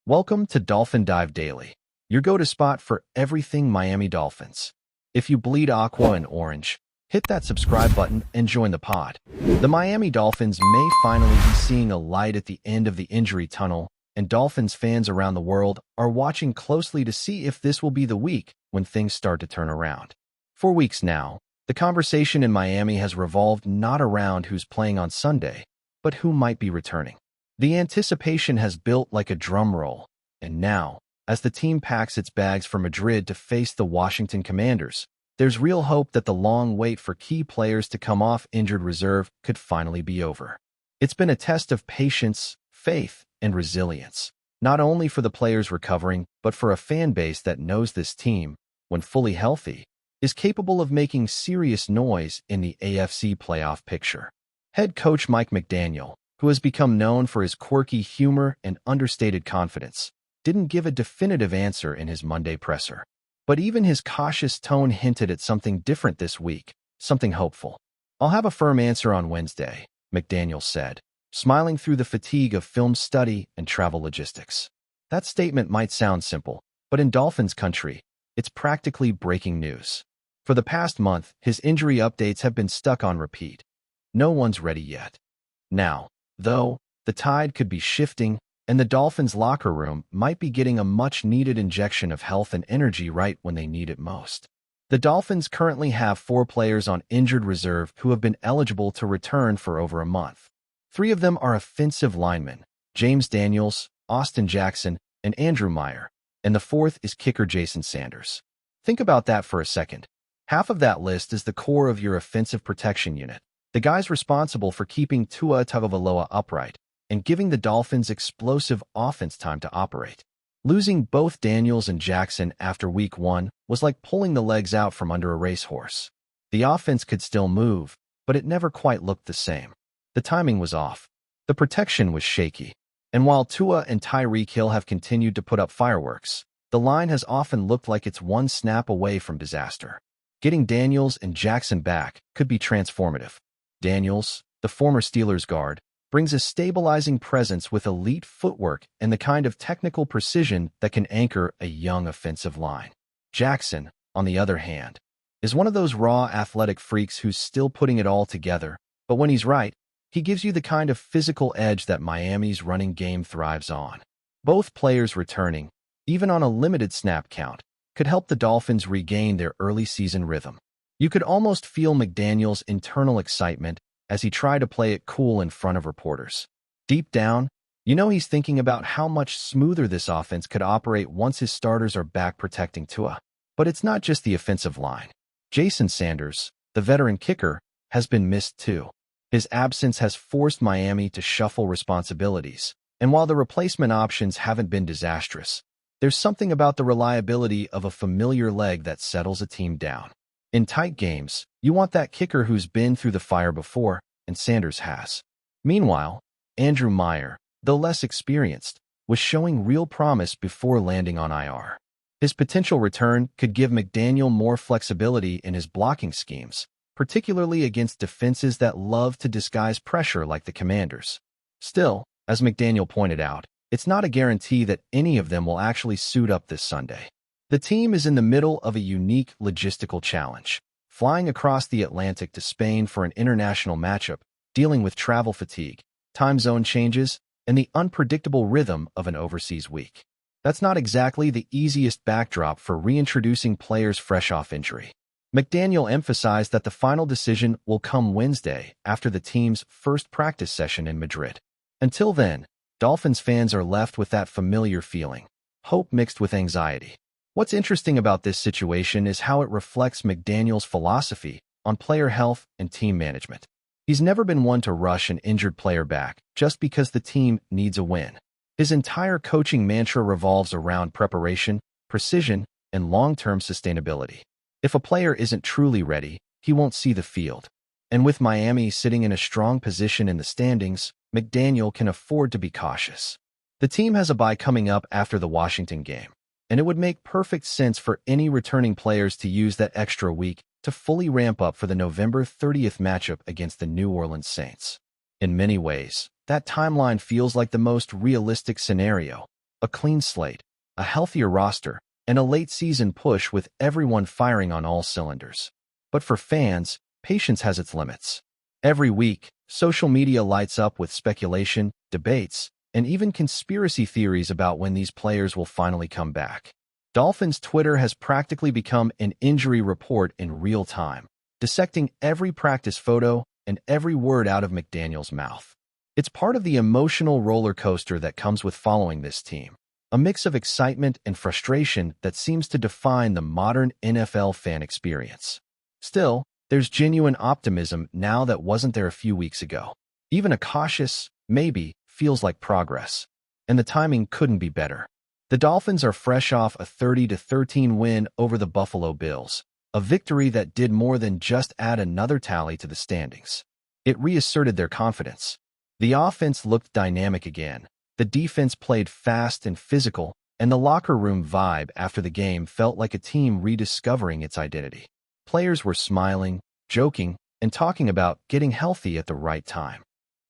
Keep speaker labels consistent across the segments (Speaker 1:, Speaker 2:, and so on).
Speaker 1: Welcome to Dolphin Dive Daily, your go-to spot for everything Miami Dolphins. If you bleed aqua and orange, hit that subscribe button and join the pod. The Miami Dolphins may finally be seeing a light at the end of the injury tunnel, and Dolphins fans around the world are watching closely to see if this will be the week when things start to turn around. For weeks now, the conversation in Miami has revolved not around who's playing on Sunday, but who might be returning. The anticipation has built like a drum roll, and now, as the team packs its bags for Madrid to face the Washington Commanders, there's real hope that the long wait for key players to come off injured reserve could finally be over. It's been a test of patience, faith, and resilience, not only for the players recovering, but for a fan base that knows this team, when fully healthy, is capable of making serious noise in the AFC playoff picture. Head coach Mike McDaniel, who has become known for his quirky humor and understated confidence, didn't give a definitive answer in his Monday presser. But even his cautious tone hinted at something different this week, something hopeful. "I'll have a firm answer on Wednesday," McDaniel said, smiling through the fatigue of film study and travel logistics. That statement might sound simple, but in Dolphins country, it's practically breaking news. For the past month, his injury updates have been stuck on repeat. No one's ready yet. Now, though, the tide could be shifting, and the Dolphins' locker room might be getting a much-needed injection of health and energy right when they need it most. The Dolphins currently have 4 players on injured reserve who have been eligible to return for over a month. 3 of them are offensive linemen, James Daniels, Austin Jackson, and Andrew Meyer, and the 4th is kicker Jason Sanders. Think about that for a second. Half of that list is the core of your offensive protection unit, the guys responsible for keeping Tua Tagovailoa upright and giving the Dolphins explosive offense time to operate. Losing both Daniels and Jackson after Week 1 was like pulling the legs out from under a racehorse. The offense could still move, but it never quite looked the same. The timing was off. The protection was shaky. And while Tua and Tyreek Hill have continued to put up fireworks, the line has often looked like it's one snap away from disaster. Getting Daniels and Jackson back could be transformative. Daniels, the former Steelers guard, brings a stabilizing presence with elite footwork and the kind of technical precision that can anchor a young offensive line. Jackson, on the other hand, is one of those raw athletic freaks who's still putting it all together, but when he's right, he gives you the kind of physical edge that Miami's running game thrives on. Both players returning, even on a limited snap count, could help the Dolphins regain their early season rhythm. You could almost feel McDaniel's internal excitement as he tried to play it cool in front of reporters. Deep down, you know he's thinking about how much smoother this offense could operate once his starters are back protecting Tua. But it's not just the offensive line. Jason Sanders, the veteran kicker, has been missed too. His absence has forced Miami to shuffle responsibilities, and while the replacement options haven't been disastrous, there's something about the reliability of a familiar leg that settles a team down. In tight games, you want that kicker who's been through the fire before, and Sanders has. Meanwhile, Andrew Meyer, though less experienced, was showing real promise before landing on IR. His potential return could give McDaniel more flexibility in his blocking schemes, particularly against defenses that love to disguise pressure like the Commanders. Still, as McDaniel pointed out, it's not a guarantee that any of them will actually suit up this Sunday. The team is in the middle of a unique logistical challenge, flying across the Atlantic to Spain for an international matchup, dealing with travel fatigue, time zone changes, and the unpredictable rhythm of an overseas week. That's not exactly the easiest backdrop for reintroducing players fresh off injury. McDaniel emphasized that the final decision will come Wednesday after the team's first practice session in Madrid. Until then, Dolphins fans are left with that familiar feeling, hope mixed with anxiety. What's interesting about this situation is how it reflects McDaniel's philosophy on player health and team management. He's never been one to rush an injured player back just because the team needs a win. His entire coaching mantra revolves around preparation, precision, and long-term sustainability. If a player isn't truly ready, he won't see the field. And with Miami sitting in a strong position in the standings, McDaniel can afford to be cautious. The team has a bye coming up after the Washington game, and it would make perfect sense for any returning players to use that extra week to fully ramp up for the November 30th matchup against the New Orleans Saints. In many ways, that timeline feels like the most realistic scenario, A clean slate, a healthier roster, and a late-season push with everyone firing on all cylinders. But for fans, patience has its limits. Every week, social media lights up with speculation, debates, and even conspiracy theories about when these players will finally come back. Dolphins Twitter has practically become an injury report in real time, dissecting every practice photo and every word out of McDaniel's mouth. It's part of the emotional roller coaster that comes with following this team, a mix of excitement and frustration that seems to define the modern NFL fan experience. Still, there's genuine optimism now that wasn't there a few weeks ago. Even a cautious, maybe, feels like progress. And the timing couldn't be better. The Dolphins are fresh off a 30-13 win over the Buffalo Bills, a victory that did more than just add another tally to the standings. It reasserted their confidence. The offense looked dynamic again. The defense played fast and physical, and the locker room vibe after the game felt like a team rediscovering its identity. Players were smiling, joking, and talking about getting healthy at the right time.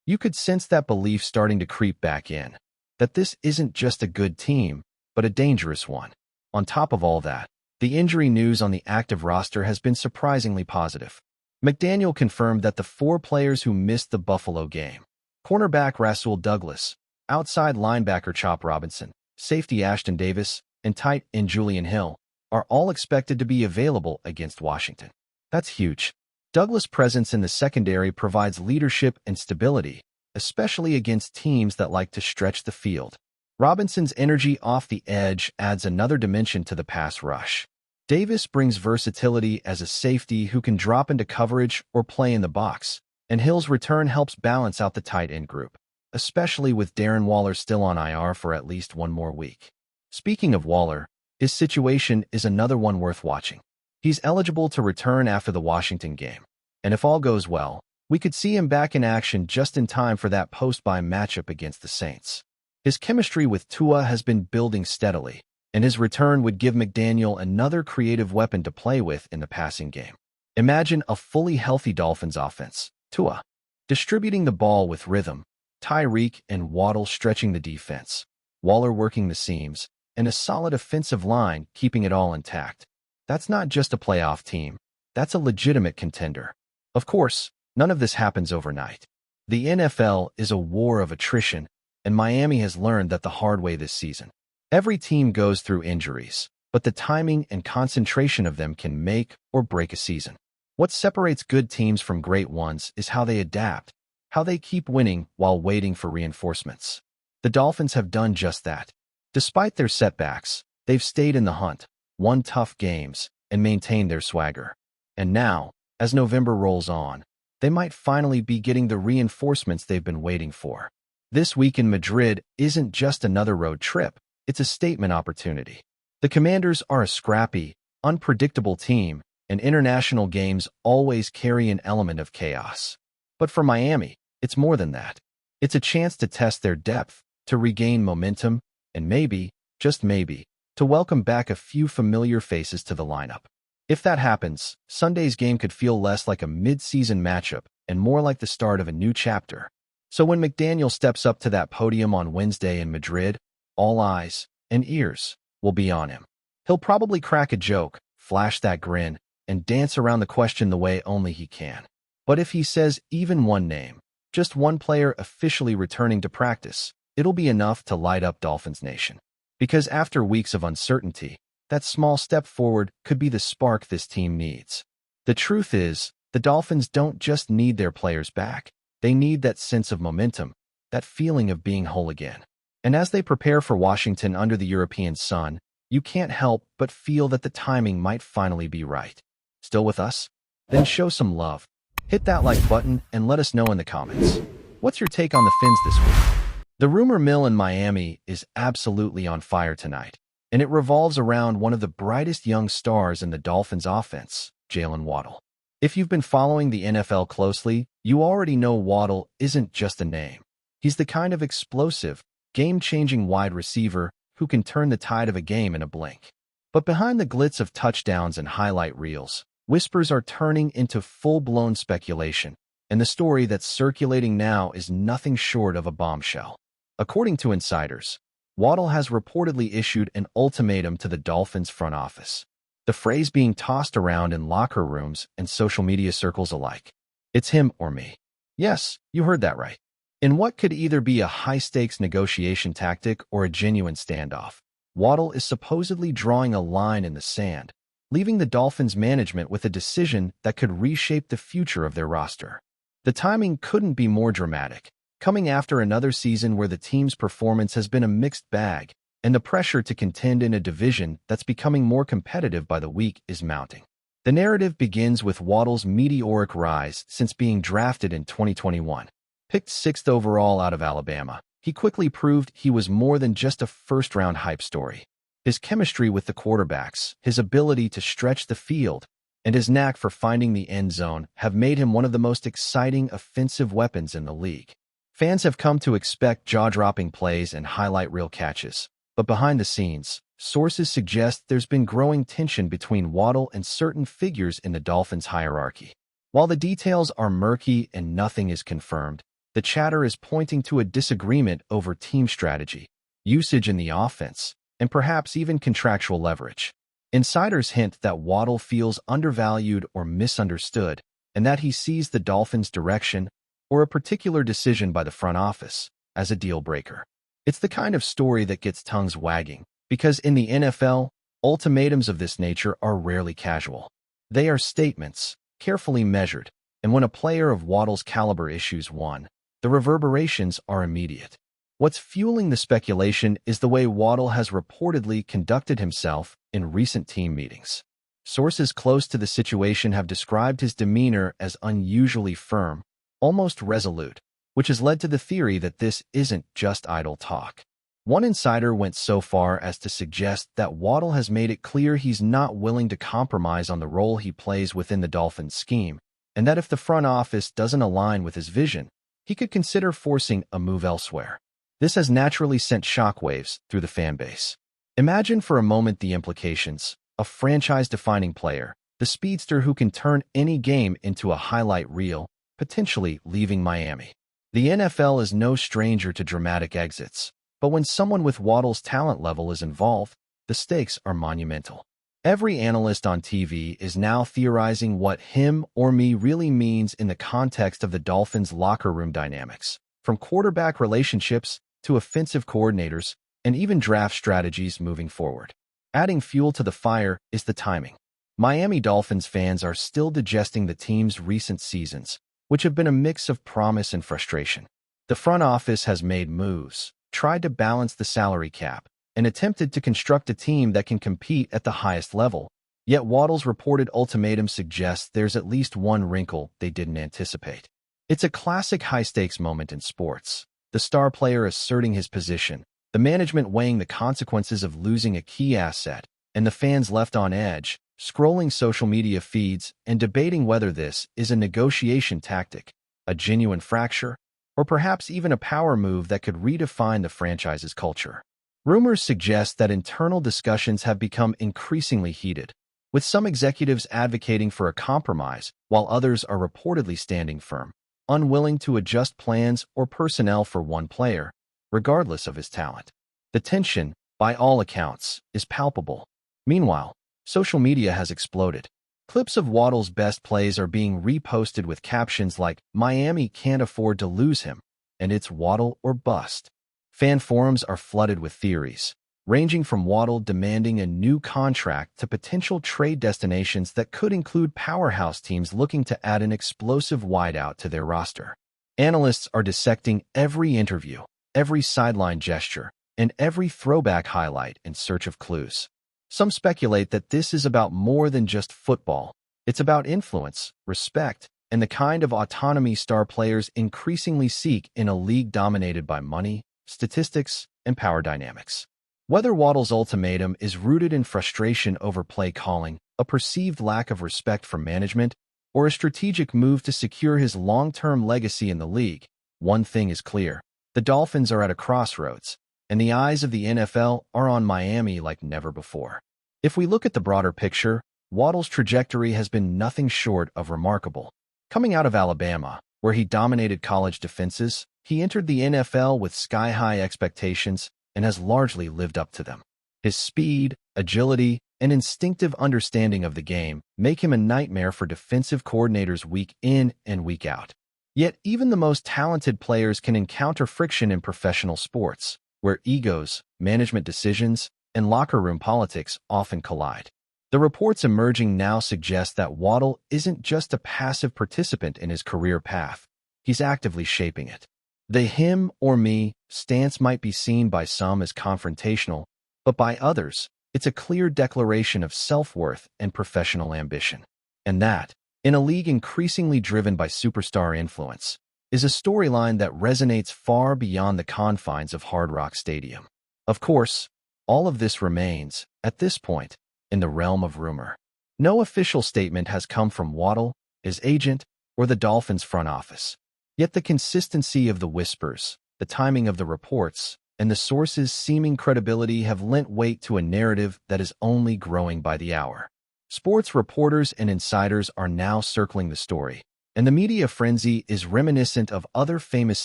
Speaker 1: You could sense that belief starting to creep back in, that this isn't just a good team, but a dangerous one. On top of all that, the injury news on the active roster has been surprisingly positive. McDaniel confirmed that the 4 players who missed the Buffalo game, cornerback Rasul Douglas, outside linebacker Chop Robinson, safety Ashton Davis, and tight end Julian Hill, are all expected to be available against Washington. That's huge. Douglas' presence in the secondary provides leadership and stability, especially against teams that like to stretch the field. Robinson's energy off the edge adds another dimension to the pass rush. Davis brings versatility as a safety who can drop into coverage or play in the box, and Hill's return helps balance out the tight end group, especially with Darren Waller still on IR for at least one more week. Speaking of Waller, his situation is another one worth watching. He's eligible to return after the Washington game, and if all goes well, we could see him back in action just in time for that post-bye matchup against the Saints. His chemistry with Tua has been building steadily, and his return would give McDaniel another creative weapon to play with in the passing game. Imagine a fully healthy Dolphins offense, Tua distributing the ball with rhythm, Tyreek and Waddle stretching the defense, Waller working the seams, and a solid offensive line keeping it all intact. That's not just a playoff team, that's a legitimate contender. Of course, none of this happens overnight. The NFL is a war of attrition, and Miami has learned that the hard way this season. Every team goes through injuries, but the timing and concentration of them can make or break a season. What separates good teams from great ones is how they adapt, how they keep winning while waiting for reinforcements. The Dolphins have done just that. Despite their setbacks, they've stayed in the hunt, won tough games, and maintained their swagger. And now, as November rolls on, they might finally be getting the reinforcements they've been waiting for. This week in Madrid isn't just another road trip, it's a statement opportunity. The Commanders are a scrappy, unpredictable team, and international games always carry an element of chaos. But for Miami, it's more than that. It's a chance to test their depth, to regain momentum, and maybe, just maybe, to welcome back a few familiar faces to the lineup. If that happens, Sunday's game could feel less like a mid-season matchup and more like the start of a new chapter. So when McDaniel steps up to that podium on Wednesday in Madrid, all eyes and ears will be on him. He'll probably crack a joke, flash that grin, and dance around the question the way only he can. But if he says even one name, just one player officially returning to practice, it'll be enough to light up Dolphins Nation. Because after weeks of uncertainty, that small step forward could be the spark this team needs. The truth is, the Dolphins don't just need their players back. They need that sense of momentum, that feeling of being whole again. And as they prepare for Washington under the European sun, you can't help but feel that the timing might finally be right. Still with us? Then show some love. Hit that like button and let us know in the comments. What's your take on the Fins this week? The rumor mill in Miami is absolutely on fire tonight, and it revolves around one of the brightest young stars in the Dolphins offense, Jalen Waddle. If you've been following the NFL closely, you already know Waddle isn't just a name. He's the kind of explosive, game-changing wide receiver who can turn the tide of a game in a blink. But behind the glitz of touchdowns and highlight reels, whispers are turning into full-blown speculation, and the story that's circulating now is nothing short of a bombshell. According to insiders, Waddle has reportedly issued an ultimatum to the Dolphins front office. The phrase being tossed around in locker rooms and social media circles alike. It's him or me. Yes, you heard that right. In what could either be a high-stakes negotiation tactic or a genuine standoff, Waddle is supposedly drawing a line in the sand, leaving the Dolphins management with a decision that could reshape the future of their roster. The timing couldn't be more dramatic, coming after another season where the team's performance has been a mixed bag, and the pressure to contend in a division that's becoming more competitive by the week is mounting. The narrative begins with Waddle's meteoric rise since being drafted in 2021. Picked 6th overall out of Alabama, he quickly proved he was more than just a first-round hype story. His chemistry with the quarterbacks, his ability to stretch the field, and his knack for finding the end zone have made him one of the most exciting offensive weapons in the league. Fans have come to expect jaw-dropping plays and highlight reel catches, but behind the scenes, sources suggest there's been growing tension between Waddle and certain figures in the Dolphins' hierarchy. While the details are murky and nothing is confirmed, the chatter is pointing to a disagreement over team strategy, usage in the offense, and perhaps even contractual leverage. Insiders hint that Waddle feels undervalued or misunderstood, and that he sees the Dolphins' direction or a particular decision by the front office as a deal breaker. It's the kind of story that gets tongues wagging, because in the NFL, ultimatums of this nature are rarely casual. They are statements, carefully measured, and when a player of Waddle's caliber issues one, the reverberations are immediate. What's fueling the speculation is the way Waddle has reportedly conducted himself in recent team meetings. Sources close to the situation have described his demeanor as unusually firm, almost resolute, which has led to the theory that this isn't just idle talk. One insider went so far as to suggest that Waddle has made it clear he's not willing to compromise on the role he plays within the Dolphins' scheme, and that if the front office doesn't align with his vision, he could consider forcing a move elsewhere. This has naturally sent shockwaves through the fan base. Imagine for a moment the implications. A franchise-defining player, the speedster who can turn any game into a highlight reel, potentially leaving Miami. The NFL is no stranger to dramatic exits, but when someone with Waddle's talent level is involved, the stakes are monumental. Every analyst on TV is now theorizing what him or me really means in the context of the Dolphins' locker room dynamics, from quarterback relationships to offensive coordinators and even draft strategies moving forward. Adding fuel to the fire is the timing. Miami Dolphins fans are still digesting the team's recent seasons, which have been a mix of promise and frustration. The front office has made moves, tried to balance the salary cap, and attempted to construct a team that can compete at the highest level. Yet Waddle's reported ultimatum suggests there's at least one wrinkle they didn't anticipate. It's a classic high-stakes moment in sports. The star player asserting his position, the management weighing the consequences of losing a key asset, and the fans left on edge, scrolling social media feeds and debating whether this is a negotiation tactic, a genuine fracture, or perhaps even a power move that could redefine the franchise's culture. Rumors suggest that internal discussions have become increasingly heated, with some executives advocating for a compromise while others are reportedly standing firm, unwilling to adjust plans or personnel for one player, regardless of his talent. The tension, by all accounts, is palpable. Meanwhile, social media has exploded. Clips of Waddle's best plays are being reposted with captions like, "Miami can't afford to lose him," and "It's Waddle or bust." Fan forums are flooded with theories, ranging from Waddle demanding a new contract to potential trade destinations that could include powerhouse teams looking to add an explosive wideout to their roster. Analysts are dissecting every interview, every sideline gesture, and every throwback highlight in search of clues. Some speculate that this is about more than just football. It's about influence, respect, and the kind of autonomy star players increasingly seek in a league dominated by money, statistics, and power dynamics. Whether Waddle's ultimatum is rooted in frustration over play calling, a perceived lack of respect for management, or a strategic move to secure his long-term legacy in the league, one thing is clear. The Dolphins are at a crossroads, and the eyes of the NFL are on Miami like never before. If we look at the broader picture, Waddle's trajectory has been nothing short of remarkable. Coming out of Alabama, where he dominated college defenses, he entered the NFL with sky-high expectations, and has largely lived up to them. His speed, agility, and instinctive understanding of the game make him a nightmare for defensive coordinators week in and week out. Yet even the most talented players can encounter friction in professional sports, where egos, management decisions, and locker room politics often collide. The reports emerging now suggest that Waddle isn't just a passive participant in his career path. He's actively shaping it. The him or me stance might be seen by some as confrontational, but by others, it's a clear declaration of self-worth and professional ambition. And that, in a league increasingly driven by superstar influence, is a storyline that resonates far beyond the confines of Hard Rock Stadium. Of course, all of this remains, at this point, in the realm of rumor. No official statement has come from Waddle, his agent, or the Dolphins front office. Yet the consistency of the whispers, the timing of the reports, and the sources' seeming credibility have lent weight to a narrative that is only growing by the hour. Sports reporters and insiders are now circling the story, and the media frenzy is reminiscent of other famous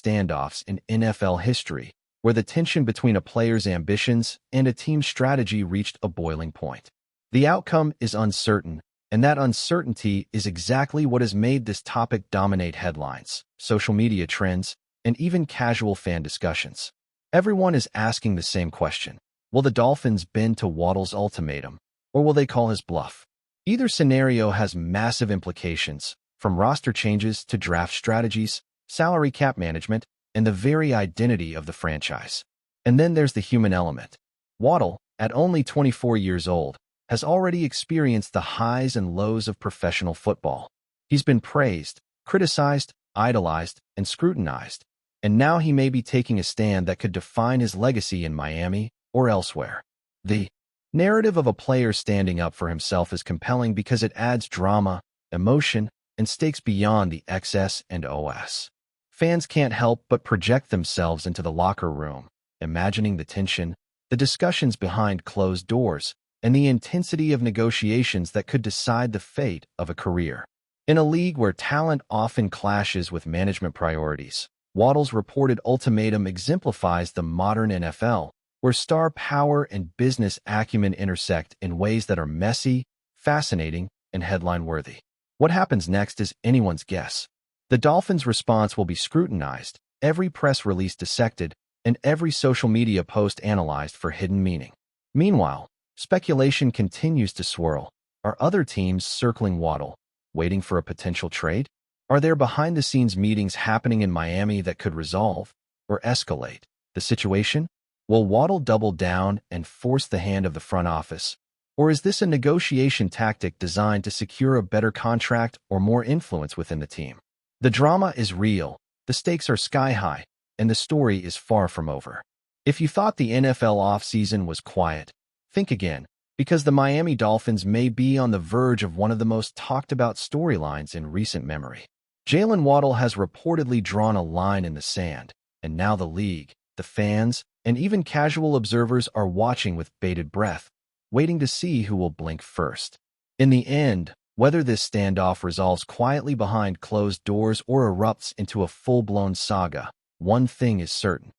Speaker 1: standoffs in NFL history, where the tension between a player's ambitions and a team's strategy reached a boiling point. The outcome is uncertain, and that uncertainty is exactly what has made this topic dominate headlines, social media trends, and even casual fan discussions. Everyone is asking the same question. Will the Dolphins bend to Waddle's ultimatum, or will they call his bluff? Either scenario has massive implications, from roster changes to draft strategies, salary cap management, and the very identity of the franchise. And then there's the human element. Waddle, at only 24 years old, has already experienced the highs and lows of professional football. He's been praised, criticized, idolized, and scrutinized, and now he may be taking a stand that could define his legacy in Miami or elsewhere. The narrative of a player standing up for himself is compelling because it adds drama, emotion, and stakes beyond the X's and O's. Fans can't help but project themselves into the locker room, imagining the tension, the discussions behind closed doors, and the intensity of negotiations that could decide the fate of a career. In a league where talent often clashes with management priorities, Waddle's reported ultimatum exemplifies the modern NFL, where star power and business acumen intersect in ways that are messy, fascinating, and headline-worthy. What happens next is anyone's guess. The Dolphins' response will be scrutinized, every press release dissected, and every social media post analyzed for hidden meaning. Meanwhile, speculation continues to swirl. Are other teams circling Waddle, waiting for a potential trade? Are there behind-the-scenes meetings happening in Miami that could resolve or escalate the situation? Will Waddle double down and force the hand of the front office? Or is this a negotiation tactic designed to secure a better contract or more influence within the team? The drama is real, the stakes are sky-high, and the story is far from over. If you thought the NFL offseason was quiet, think again, because the Miami Dolphins may be on the verge of one of the most talked-about storylines in recent memory. Jalen Waddle has reportedly drawn a line in the sand, and now the league, the fans, and even casual observers are watching with bated breath, waiting to see who will blink first. In the end, whether this standoff resolves quietly behind closed doors or erupts into a full-blown saga, one thing is certain.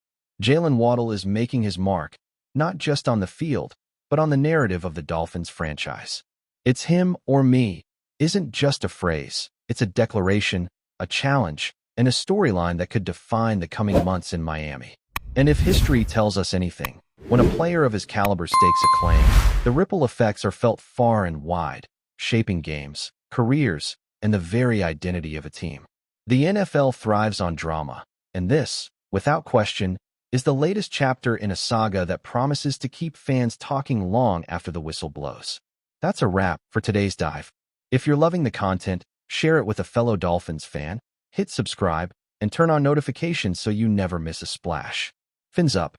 Speaker 1: Jalen Waddle is making his mark, not just on the field, but on the narrative of the Dolphins franchise. It's him or me isn't just a phrase, it's a declaration, a challenge, and a storyline that could define the coming months in Miami. And if history tells us anything, when a player of his caliber stakes a claim, the ripple effects are felt far and wide, shaping games, careers, and the very identity of a team. The NFL thrives on drama, and this, without question, is the latest chapter in a saga that promises to keep fans talking long after the whistle blows. That's a wrap for today's dive. If you're loving the content, share it with a fellow Dolphins fan, hit subscribe, and turn on notifications so you never miss a splash. Fins up.